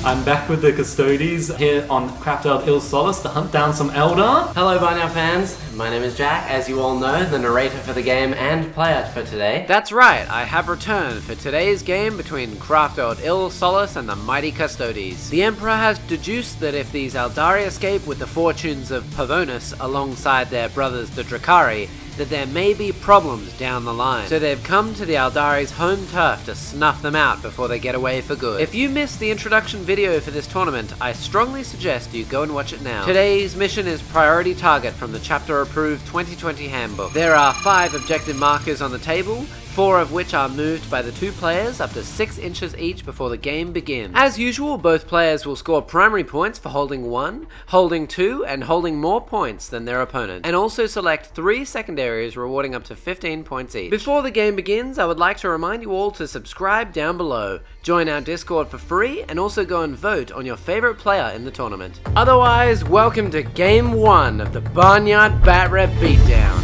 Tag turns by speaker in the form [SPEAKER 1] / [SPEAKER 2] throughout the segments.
[SPEAKER 1] I'm back with the Custodians here on Craftworlds Il Solace to hunt down some Eldar.
[SPEAKER 2] Hello Barnyard fans, my name is Jack, as you all know, the narrator for the game and player for today.
[SPEAKER 3] That's right, I have returned for today's game between Craftworlds Il Solace and the mighty Custodes. The Emperor has deduced that if these Eldari escape with the fortunes of Pavonus alongside their brothers the Drakari, that there may be problems down the line. So they've come to the Eldari's home turf to snuff them out before they get away for good. If you missed the introduction video for this tournament, I strongly suggest you go and watch it now. Today's mission is Priority Target from the chapter approved 2020 handbook. There are 5 objective markers on the table, 4 of which are moved by the 2 players up to 6 inches each before the game begins. As usual, both players will score primary points for holding 1, holding 2, and holding more points than their opponent, and also select 3 secondaries rewarding up to 15 points each. Before the game begins, I would like to remind you all to subscribe down below, join our Discord for free, and also go and vote on your favorite player in the tournament. Otherwise, welcome to Game 1 of the Barnyard Bat Rep Beatdown.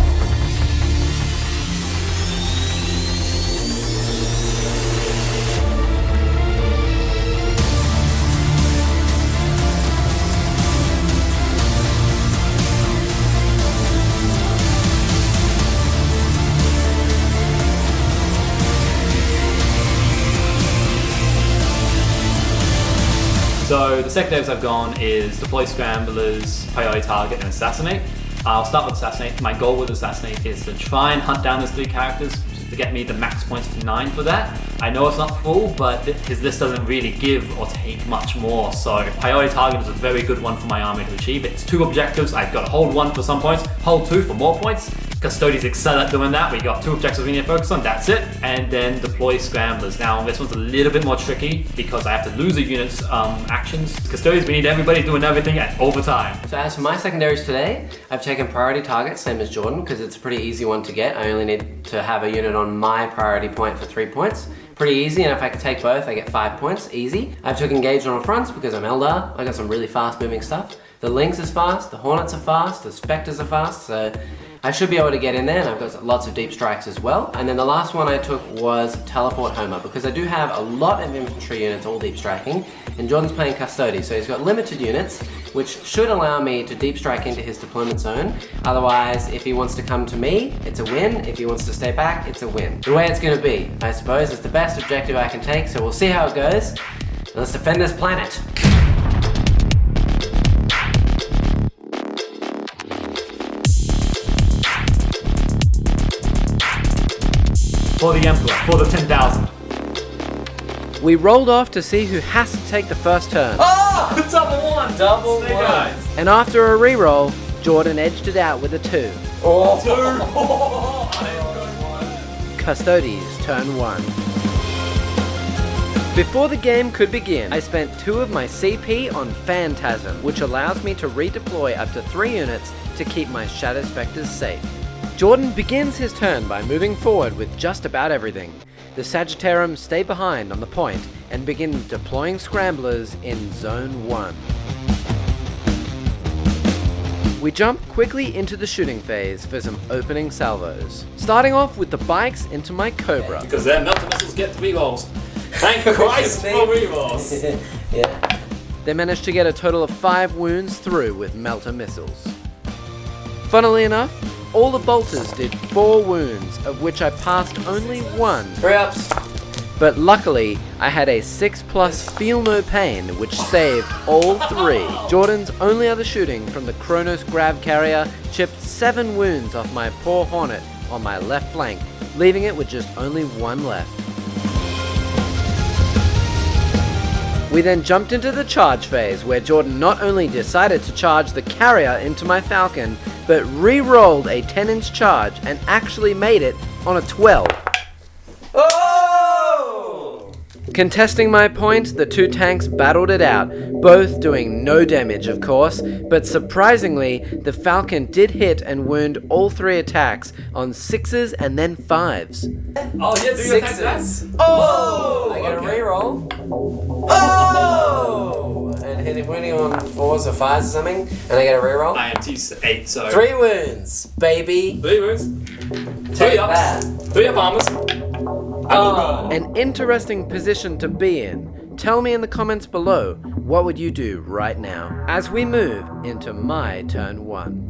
[SPEAKER 1] So the secondaries I've gone is Deploy Scramblers, Priority Target, and Assassinate. I'll start with Assassinate. My goal with Assassinate is to try and hunt down those 3 characters to get me the max points of 9 for that. I know it's not full, but his list doesn't really give or take much more, so Priority Target is a very good one for my army to achieve. It's 2 objectives. I've got to hold 1 for some points, hold 2 for more points. Custodians excel at doing that. We got 2 objectives we need to focus on, that's it. And then Deploy Scramblers. Now this one's a little bit more tricky because I have to lose a unit's actions. Custodians, we need everybody doing everything at overtime.
[SPEAKER 2] So as for my secondaries today, I've taken Priority Target, same as Jordan, because it's a pretty easy one to get. I only need to have a unit on my priority point for 3 points. Pretty easy, and if I can take both, I get 5 points, easy. I took Engaged on the fronts because I'm Eldar. I got some really fast moving stuff. The Lynx is fast, the Hornets are fast, the Spectres are fast, so I should be able to get in there, and I've got lots of deep strikes as well. And then the last one I took was Teleport Homer, because I do have a lot of infantry units all deep striking, and Jordan's playing Custodian, so he's got limited units, which should allow me to deep strike into his deployment zone. Otherwise, if he wants to come to me, it's a win. If he wants to stay back, it's a win. The way it's gonna be, I suppose, it's the best objective I can take, so we'll see how it goes. Let's defend this planet.
[SPEAKER 1] For the Emperor, for the 10,000.
[SPEAKER 3] We rolled off to see who has to take the first turn.
[SPEAKER 1] Oh! Double 1!
[SPEAKER 2] Double
[SPEAKER 1] Snake
[SPEAKER 2] one.
[SPEAKER 1] Eyes.
[SPEAKER 3] And after a reroll, Jordan edged it out with a 2.
[SPEAKER 2] Oh,
[SPEAKER 1] 2!
[SPEAKER 3] Custodes, turn 1. Before the game could begin, I spent 2 of my CP on Phantasm, which allows me to redeploy up to 3 units to keep my Shadow Spectres safe. Jordan begins his turn by moving forward with just about everything. The Sagittarum stay behind on the point and begin deploying Scramblers in Zone 1. We jump quickly into the shooting phase for some opening salvos. Starting off with the bikes into my Cobra.
[SPEAKER 1] Because their melter missiles get rerolls. Thank Christ for rerolls.
[SPEAKER 2] yeah.
[SPEAKER 3] They managed to get a total of 5 wounds through with melter missiles. Funnily enough, all the bolters did 4 wounds, of which I passed only 1.
[SPEAKER 2] 3 ups.
[SPEAKER 3] But luckily, I had a 6+ Feel No Pain, which saved all 3. Jordan's only other shooting from the Kronos Grav Carrier chipped 7 wounds off my poor Hornet on my left flank, leaving it with just only 1 left. We then jumped into the charge phase, where Jordan not only decided to charge the carrier into my Falcon, but re-rolled a 10-inch charge and actually made it on a 12.
[SPEAKER 2] Oh!
[SPEAKER 3] Contesting my point, the 2 tanks battled it out, both doing no damage of course, but surprisingly, the Falcon did hit and wound all 3 attacks on 6s and then 5s.
[SPEAKER 1] Oh yeah, do you attack that?
[SPEAKER 2] 6s.
[SPEAKER 1] Oh!
[SPEAKER 2] I get a
[SPEAKER 1] Okay.
[SPEAKER 2] reroll. Oh! And hit him winning on 4s or 5s or something, and I get a reroll.
[SPEAKER 1] I am T8, so
[SPEAKER 2] 3 wounds, baby.
[SPEAKER 1] 3 wounds. 3
[SPEAKER 2] Take
[SPEAKER 1] ups.
[SPEAKER 2] that.
[SPEAKER 1] 3 up armors.
[SPEAKER 2] Oh.
[SPEAKER 3] An interesting position to be in. Tell me in the comments below, what would you do right now? As we move into my turn 1.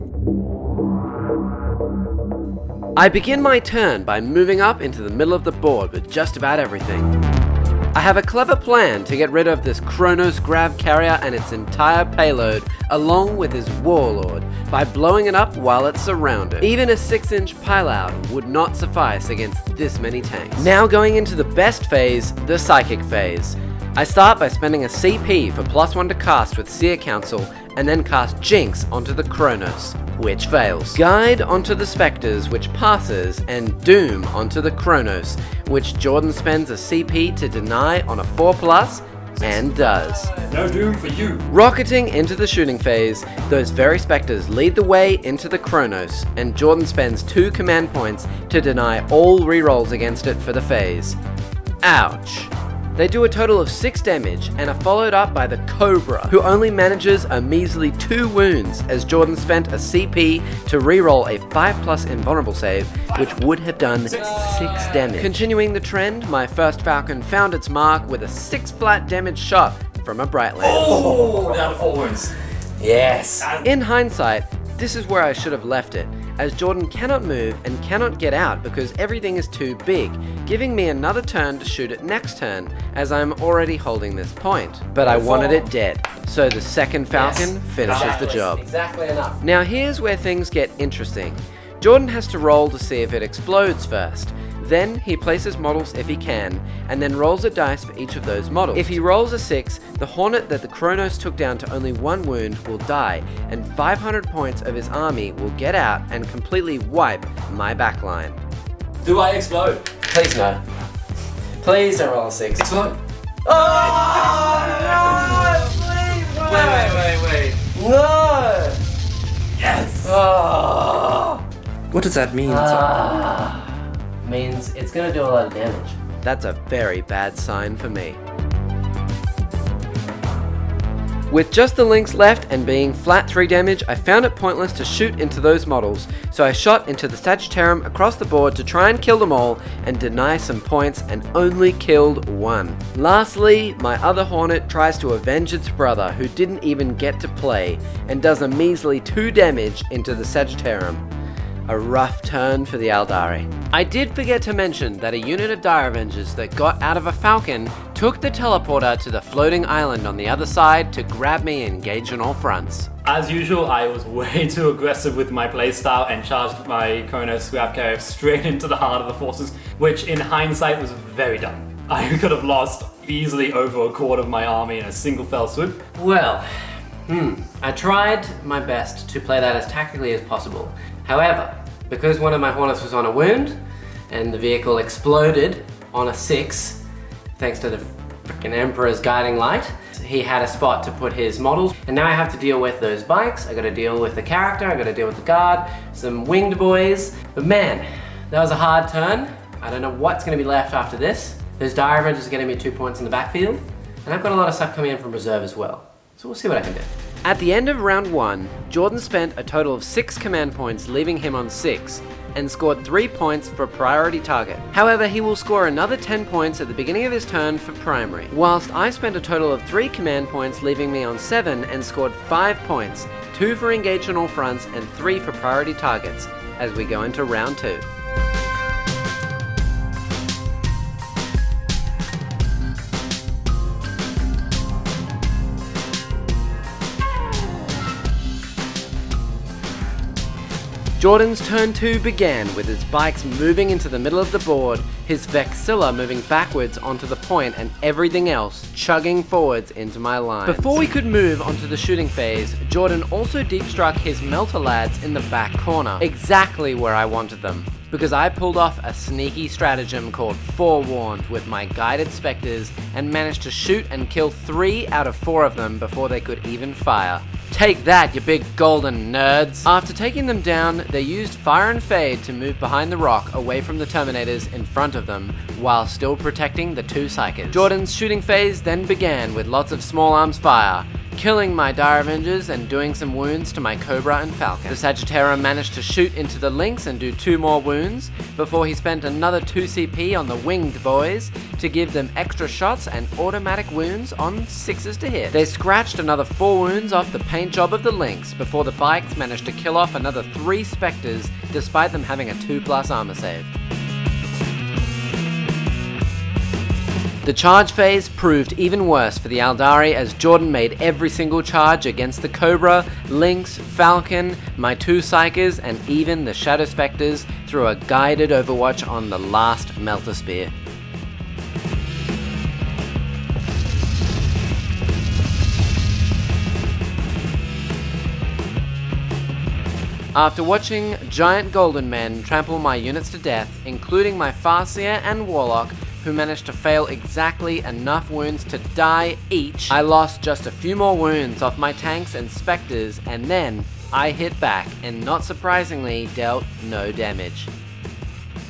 [SPEAKER 3] I begin my turn by moving up into the middle of the board with just about everything. I have a clever plan to get rid of this Kronos grav carrier and its entire payload, along with his Warlord, by blowing it up while it's surrounded. Even a 6-inch pileout would not suffice against this many tanks. Now going into the best phase, the Psychic phase. I start by spending a CP for +1 to cast with Seer Council, and then cast Jinx onto the Kronos, which fails. Guide onto the Spectres, which passes, and Doom onto the Kronos, which Jordan spends a CP to deny on a 4+, and does.
[SPEAKER 1] No Doom for you.
[SPEAKER 3] Rocketing into the shooting phase, those very Spectres lead the way into the Kronos, and Jordan spends 2 command points to deny all rerolls against it for the phase. Ouch. They do a total of 6 damage and are followed up by the Cobra, who only manages a measly 2 wounds as Jordan spent a CP to reroll a 5+ invulnerable save, which would have done 6 damage. Continuing the trend, my first Falcon found its mark with a 6 flat damage shot from a Brightland.
[SPEAKER 1] Oh, down to 4 wounds.
[SPEAKER 2] Yes.
[SPEAKER 3] In hindsight, this is where I should have left it, as Jordan cannot move and cannot get out because everything is too big, giving me another turn to shoot it next turn, as I'm already holding this point. But I wanted it dead, so the second Falcon finishes the job.
[SPEAKER 2] Exactly enough.
[SPEAKER 3] Now here's where things get interesting. Jordan has to roll to see if it explodes first. Then he places models if he can, and then rolls a dice for each of those models. If he rolls a 6, the Hornet that the Kronos took down to only 1 wound will die, and 500 points of his army will get out and completely wipe my backline.
[SPEAKER 1] Do I explode?
[SPEAKER 2] Please no. Please don't roll a 6.
[SPEAKER 1] Explode.
[SPEAKER 2] Oh no!
[SPEAKER 1] Wait.
[SPEAKER 2] No!
[SPEAKER 1] Yes!
[SPEAKER 2] Oh!
[SPEAKER 4] What does that mean?
[SPEAKER 2] Means it's gonna do a lot of damage.
[SPEAKER 3] That's a very bad sign for me. With just the links left and being flat 3 damage, I found it pointless to shoot into those models, so I shot into the Sagittarum across the board to try and kill them all and deny some points, and only killed 1. Lastly, my other Hornet tries to avenge its brother who didn't even get to play, and does a measly 2 damage into the Sagittarum. A rough turn for the Aldari. I did forget to mention that a unit of Dire Avengers that got out of a Falcon took the teleporter to the floating island on the other side to grab me and engage on all fronts.
[SPEAKER 1] As usual, I was way too aggressive with my playstyle and charged my Kronos grav carrier straight into the heart of the forces, which in hindsight was very dumb. I could have lost easily over a quarter of my army in a single fell swoop.
[SPEAKER 2] Well, I tried my best to play that as tactically as possible. However, because one of my Hornets was on a wound, and the vehicle exploded on a 6, thanks to the freaking Emperor's guiding light, he had a spot to put his models, and now I have to deal with those bikes, I gotta deal with the character, I gotta deal with the guard, some winged boys. But man, that was a hard turn. I don't know what's gonna be left after this. Those Dire Avengers are getting me 2 points in the backfield, and I've got a lot of stuff coming in from reserve as well. So we'll see what I can do.
[SPEAKER 3] At the end of round 1, Jordan spent a total of 6 command points, leaving him on 6, and scored 3 points for priority target. However, he will score another 10 points at the beginning of his turn for primary, whilst I spent a total of 3 command points, leaving me on 7, and scored 5 points, 2 for engage on all fronts and 3 for priority targets, as we go into round 2. Jordan's turn 2 began with his bikes moving into the middle of the board, his Vexilla moving backwards onto the point, and everything else chugging forwards into my line. Before we could move onto the shooting phase, Jordan also deep struck his Melter Lads in the back corner, exactly where I wanted them, because I pulled off a sneaky stratagem called Forewarned with my guided Spectres and managed to shoot and kill 3 out of 4 of them before they could even fire. Take that, you big golden nerds! After taking them down, they used Fire and Fade to move behind the rock away from the Terminators in front of them, while still protecting the 2 Psykers. Jordan's shooting phase then began with lots of small arms fire, killing my Dire Avengers and doing some wounds to my Cobra and Falcon. The Sagittarum managed to shoot into the Lynx and do 2 more wounds before he spent another 2 CP on the Winged Boys to give them extra shots and automatic wounds on 6s to hit. They scratched another 4 wounds off the paint job of the Lynx before the bikes managed to kill off another 3 Spectres despite them having a 2+ armor save. The charge phase proved even worse for the Aeldari as Jordan made every single charge against the Cobra, Lynx, Falcon, my 2 Psykers, and even the Shadow Spectres through a guided overwatch on the last Melter Spear. After watching giant golden men trample my units to death, including my Farseer and Warlock, who managed to fail exactly enough wounds to die each, I lost just a few more wounds off my tanks and Spectres, and then I hit back and not surprisingly dealt no damage.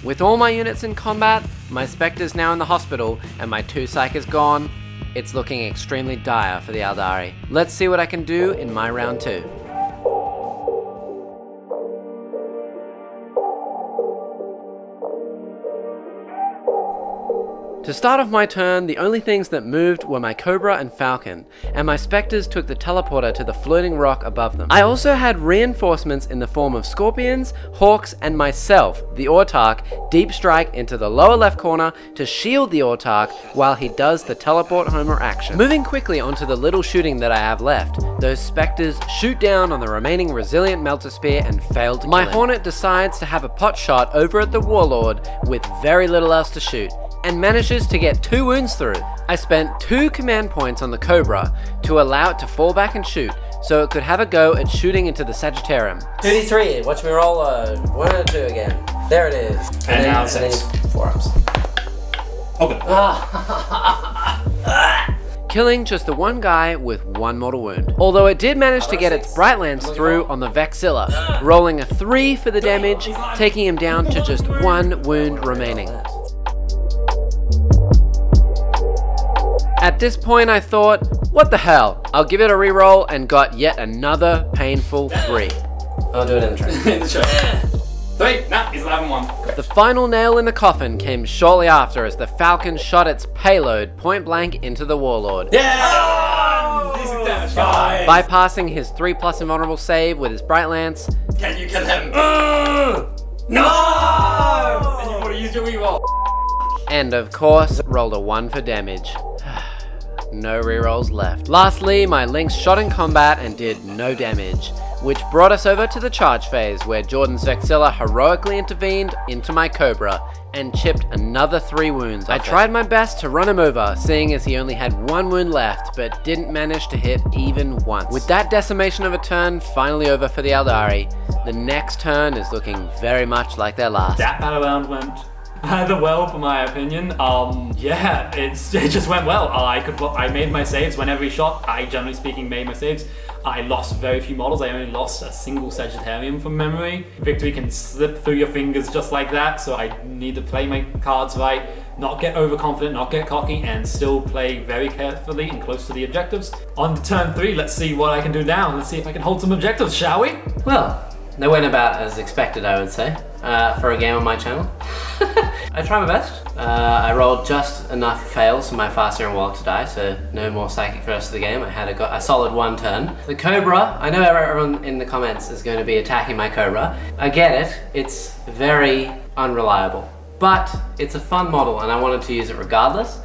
[SPEAKER 3] With all my units in combat, my Spectres now in the hospital, and my 2 Psykers gone, it's looking extremely dire for the Aeldari. Let's see what I can do in my round 2. To start off my turn, the only things that moved were my Cobra and Falcon, and my Spectres took the teleporter to the floating rock above them. I also had reinforcements in the form of Scorpions, Hawks, and myself, the Autarch, deep strike into the lower left corner to shield the Autarch while he does the teleport homer action. Moving quickly onto the little shooting that I have left, those Spectres shoot down on the remaining resilient Melter Spear and fail to kill him. My Hornet decides to have a pot shot over at the Warlord with very little else to shoot, and manages to get 2 wounds through. I spent 2 command points on the Cobra to allow it to fall back and shoot, so it could have a go at shooting into the Sagittarum.
[SPEAKER 2] 2d3, watch me roll a 1 or 2 again. There it is.
[SPEAKER 1] And now 6.
[SPEAKER 2] 4 ups.
[SPEAKER 1] Open.
[SPEAKER 3] Killing just the 1 guy with 1 mortal wound. Although it did manage to get its Bright Lance through on the Vexilla, rolling a 3 for the damage, taking him down to just 1 wound remaining. At this point I thought, what the hell, I'll give it a reroll and got yet another painful 3.
[SPEAKER 2] I'll do it in the train.
[SPEAKER 1] In the show. 3, nah, he's 11-1.
[SPEAKER 3] The final nail in the coffin came shortly after as the Falcon shot its payload point blank into the Warlord.
[SPEAKER 1] Yeah! Decent damage, guys.
[SPEAKER 3] Bypassing his 3+ invulnerable save with his Bright Lance.
[SPEAKER 1] Can you kill him? No! And you would have used your reroll.
[SPEAKER 3] And of course, rolled a 1 for damage. No rerolls left. Lastly, my Lynx shot in combat and did no damage, which brought us over to the charge phase where Jordan's Vexilla heroically intervened into my Cobra and chipped another 3 wounds. I tried my best to run him over, seeing as he only had 1 wound left, but didn't manage to hit even once. With that decimation of a turn finally over for the Aeldari, the next turn is looking very much like their last.
[SPEAKER 1] That battle round went rather well, for my opinion. Yeah, it just went well. I made my saves whenever he shot. I, generally speaking, made my saves. I lost very few models. I only lost a single Sagittarium from memory. Victory can slip through your fingers just like that, so I need to play my cards right, not get overconfident, not get cocky, and still play very carefully and close to the objectives. On to turn 3, let's see what I can do now. Let's see if I can hold some objectives, shall we?
[SPEAKER 2] Well, they went about as expected, I would say, for a game on my channel. I tried my best. I rolled just enough fails for my Farseer and Warlock to die, so no more Psychic for the rest of the game. I had a solid 1 turn. The Cobra, I know everyone in the comments is going to be attacking my Cobra. I get it, it's very unreliable, but it's a fun model and I wanted to use it regardless.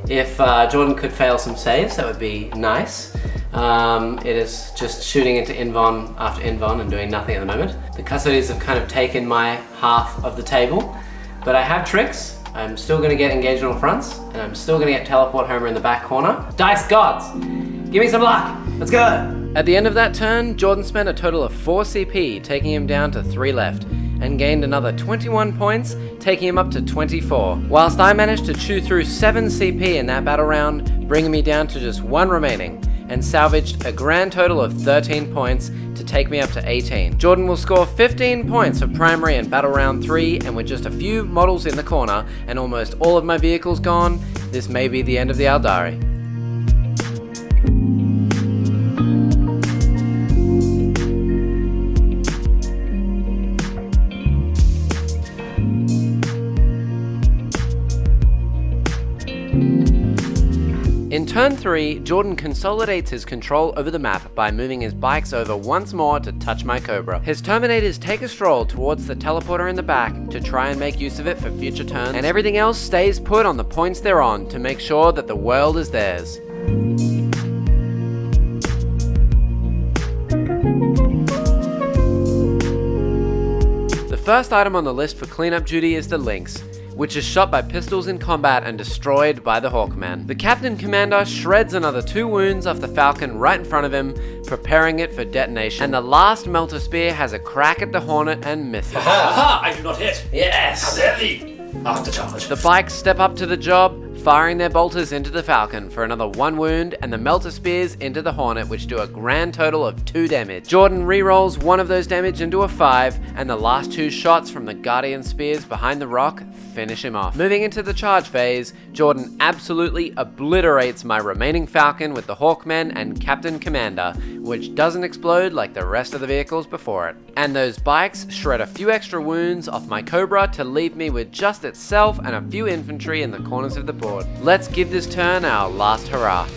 [SPEAKER 2] If Jordan could fail some saves, that would be nice. It is just shooting into Invon after Invon and doing nothing at the moment. The Custodians have kind of taken my half of the table, but I have tricks. I'm still going to get engaged on fronts, and I'm still going to get Teleport Homer in the back corner. Dice gods, give me some luck. Let's go.
[SPEAKER 3] At the end of that turn, Jordan spent a total of 4 CP, taking him down to 3 left, and gained another 21 points, taking him up to 24. Whilst I managed to chew through 7 CP in that battle round, bringing me down to just 1 remaining, and salvaged a grand total of 13 points to take me up to 18. Jordan will score 15 points for primary and battle round 3, and with just a few models in the corner and almost all of my vehicles gone, this may be the end of the Aeldari. In turn 3, Jordan consolidates his control over the map by moving his bikes over once more to touch my Cobra. His Terminators take a stroll towards the teleporter in the back to try and make use of it for future turns, and everything else stays put on the points they're on to make sure that the world is theirs. The first item on the list for cleanup duty is the Lynx, which is shot by pistols in combat and destroyed by the Hawkman. The Captain Commander shreds another 2 wounds off the Falcon right in front of him, preparing it for detonation, and the last Melter Spear has a crack at the Hornet and misses.
[SPEAKER 1] Aha! I do not hit!
[SPEAKER 2] Yes!
[SPEAKER 1] How dare thee! Aftercharge.
[SPEAKER 3] The bikes step up to the job, firing their bolters into the Falcon for another 1 wound, and the Melter Spears into the Hornet, which do a grand total of 2 damage. Jordan re-rolls 1 of those damage into a 5, and the last 2 shots from the Guardian Spears behind the rock finish him off. Moving into the charge phase, Jordan absolutely obliterates my remaining Falcon with the Hawkmen and Captain Commander, which doesn't explode like the rest of the vehicles before it. And those bikes shred a few extra wounds off my Cobra to leave me with just itself and a few infantry in the corners of the board. Let's give this turn our last hurrah.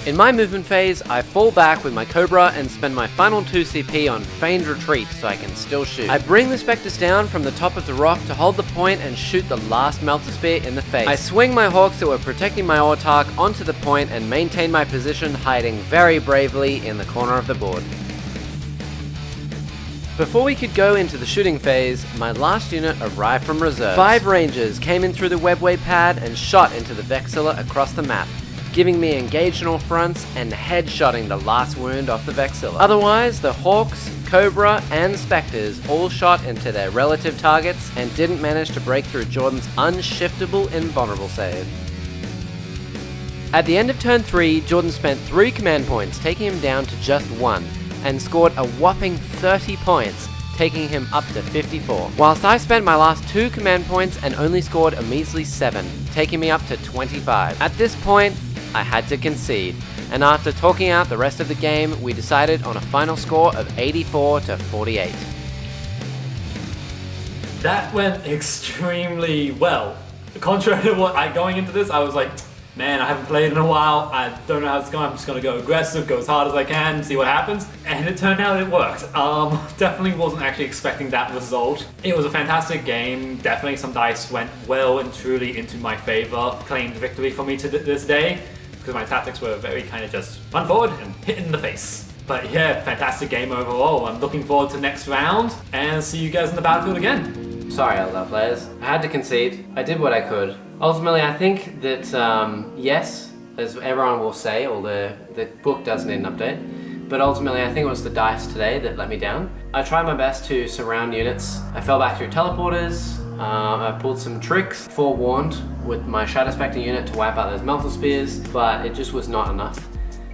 [SPEAKER 3] In my movement phase, I fall back with my Cobra and spend my final 2 CP on feigned retreat so I can still shoot. I bring the Spectres down from the top of the rock to hold the point and shoot the last Melter Spear in the face. I swing my Hawks that were protecting my Autarch onto the point and maintain my position, hiding very bravely in the corner of the board. Before we could go into the shooting phase, my last unit arrived from reserve. 5 Rangers came in through the webway pad and shot into the Vexilla across the map, giving me engaged on all fronts and headshotting the last wound off the Vexilla. Otherwise, the Hawks, Cobra, and Spectres all shot into their relative targets and didn't manage to break through Jordan's unshiftable invulnerable save. At the end of turn 3, Jordan spent 3 command points, taking him down to just 1, and scored a whopping 30 points, taking him up to 54. Whilst I spent my last 2 command points and only scored a measly 7, taking me up to 25. At this point, I had to concede, and after talking out the rest of the game, we decided on a final score of 84 to 48.
[SPEAKER 1] That went extremely well. Contrary to what going into this, I was like, man, I haven't played in a while, I don't know how it's going, I'm just going to go aggressive, go as hard as I can, see what happens. And it turned out it worked. Definitely wasn't actually expecting that result. It was a fantastic game, definitely some dice went well and truly into my favor. Claimed victory for me to this day, because my tactics were very kind of just run forward and hit in the face. But yeah, fantastic game overall. I'm looking forward to next round, and see you guys in the battlefield again.
[SPEAKER 2] Sorry, Eldar players. I had to concede. I did what I could. Ultimately, I think that, yes, as everyone will say, although the book does need an update, but ultimately I think it was the dice today that let me down. I tried my best to surround units. I fell back through teleporters, I pulled some tricks, forewarned with my Shadow Spectre unit to wipe out those Melter Spears, but it just was not enough.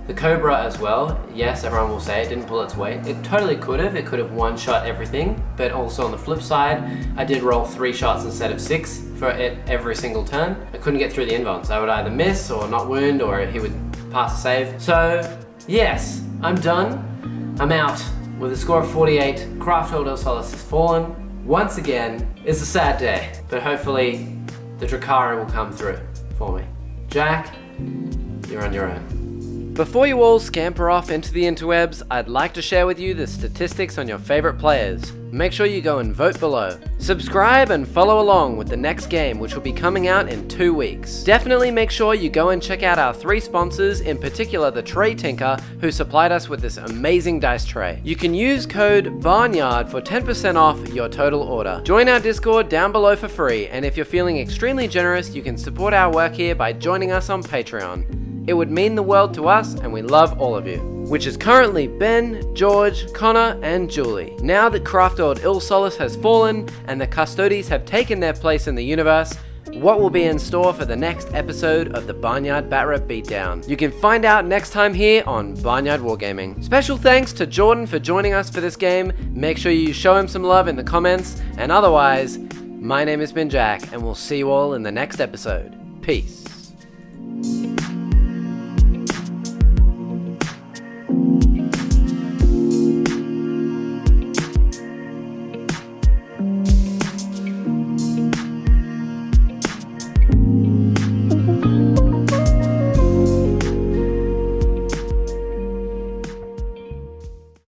[SPEAKER 2] The Cobra as well, yes, everyone will say it didn't pull its weight. It totally could have. It could have one-shot everything, but also on the flip side, I did roll 3 shots instead of 6 for it every single turn. I couldn't get through the invulns. I would either miss or not wound, or he would pass a save. So, yes, I'm done. I'm out with a score of 48. Craftworlds El Solis has fallen. Once again, it's a sad day, but hopefully the Drakari will come through for me. Jack, you're on your own.
[SPEAKER 3] Before you all scamper off into the interwebs, I'd like to share with you the statistics on your favorite players. Make sure you go and vote below. Subscribe and follow along with the next game, which will be coming out in 2 weeks. Definitely make sure you go and check out our 3 sponsors, in particular the Tray Tinker, who supplied us with this amazing dice tray. You can use code BARNYARD for 10% off your total order. Join our Discord down below for free, and if you're feeling extremely generous, you can support our work here by joining us on Patreon. It would mean the world to us, and we love all of you. Which is currently Ben, George, Connor, and Julie. Now that Craftworlds El Solis has fallen, and the Custodes have taken their place in the universe, what will be in store for the next episode of the Barnyard Batrap Beatdown? You can find out next time here on Barnyard Wargaming. Special thanks to Jordan for joining us for this game. Make sure you show him some love in the comments, and otherwise, my name has been Jack, and we'll see you all in the next episode. Peace.